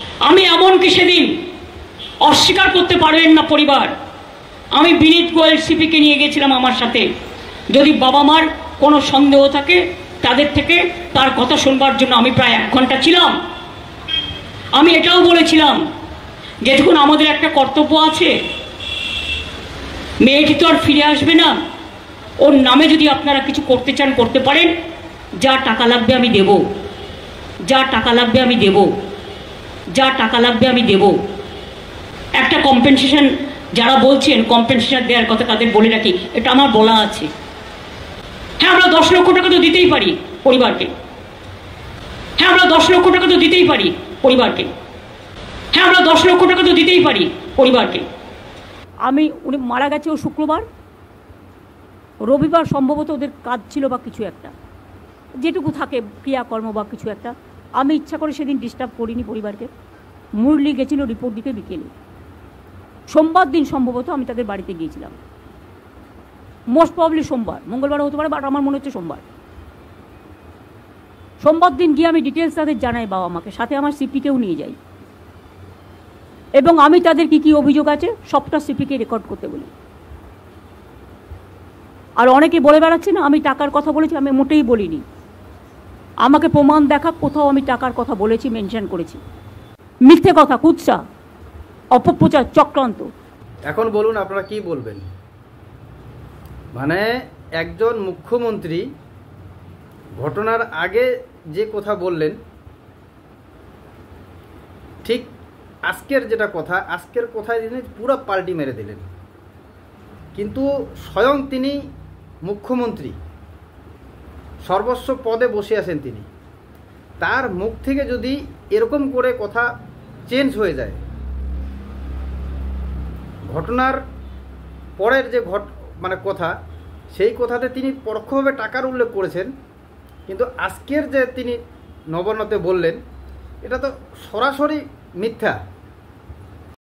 আমি এমনকি সেদিন অস্বীকার করতে পারবেন না পরিবার, আমি বিনীত গোয়েল সিপিকে নিয়ে গেছিলাম আমার সাথে, যদি বাবা মার কোনো সন্দেহ থাকে তাদের থেকে তার কথা শুনবার জন্য আমি প্রায় 1 ঘন্টা ছিলাম। আমি এটাও বলেছিলাম যে দেখুন আমাদের একটা কর্তব্য আছে, মেয়েটি তো আর ফিরে আসবে না, ওর নামে যদি আপনারা কিছু করতে চান করতে পারেন, যা টাকা লাগবে আমি দেব, যা টাকা লাগবে আমি দেব, যা টাকা লাগবে আমি দেব। একটা কম্পেনসেশন যারা বলছেন কম্পেনসেশন দেওয়ার কথা তাদের বলে রাখি, এটা আমার বলা আছে। হ্যাঁ আমরা 10 লক্ষ টাকা তো দিতেই পারি পরিবারকে, হ্যাঁ আমরা 10 লক্ষ টাকা তো দিতেই পারি পরিবারকে, হ্যাঁ আমরা 10 লক্ষ টাকা তো দিতেই পারি পরিবারকে। উনি মারা গেছে ও শুক্রবার, রবিবার সম্ভবত ওদের কাজ ছিল বা কিছু একটা, যেটুকু থাকে ক্রিয়াকর্ম বা কিছু একটা। আমি ইচ্ছা করে সেদিন ডিস্টার্ব করিনি পরিবারকে। মুরলি গেছিল রিপোর্ট দিতে বিকেলে, সোমবার দিন সম্ভবত আমি তাদের বাড়িতে গিয়েছিলাম, মোস্ট প্রবলি সোমবার, মঙ্গলবার হতে পারে, বাট আমার মনে হচ্ছে সোমবার দিন গিয়ে আমি ডিটেলস তাদের জানাই বাবা মাকে, সাথে আমার সিপিকেও নিয়ে যাই, এবং আমি তাদের কি কি অভিযোগ আছে সবটা সিপিকে রেকর্ড করতে বলি। আর অনেকে বলে বেড়াচ্ছে না আমি টাকার কথা বলেছি, আমি মোটেই বলিনি। আমাকে প্রমাণ দেখা কোথাও আমি টাকার কথা বলেছি, মেনশন করেছি। মিথ্যে কথা, কুৎসা, অপপ্রচার, চক্রান্ত। এখন বলুন আপনারা কি বলবেন? মানে একজন মুখ্যমন্ত্রী ঘটনার আগে যে কথা বললেন, ঠিক আজকের যেটা কথা, আজকের কথায় তিনি পুরো পাল্টি মেরে দিলেন। কিন্তু স্বয়ং তিনি মুখ্যমন্ত্রী, সর্বস্ব পদে বসে আছেন তিনি, তার মুখ থেকে যদি এরকম করে কথা চেঞ্জ হয়ে যায়, ঘটনার পরের যে কথা, সেই কথাতে তিনি পরোক্ষভাবে টাকার উল্লেখ করেছেন, কিন্তু আজকের যে তিনি নবান্নতে বললেন, এটা তো সরাসরি মিথ্যা।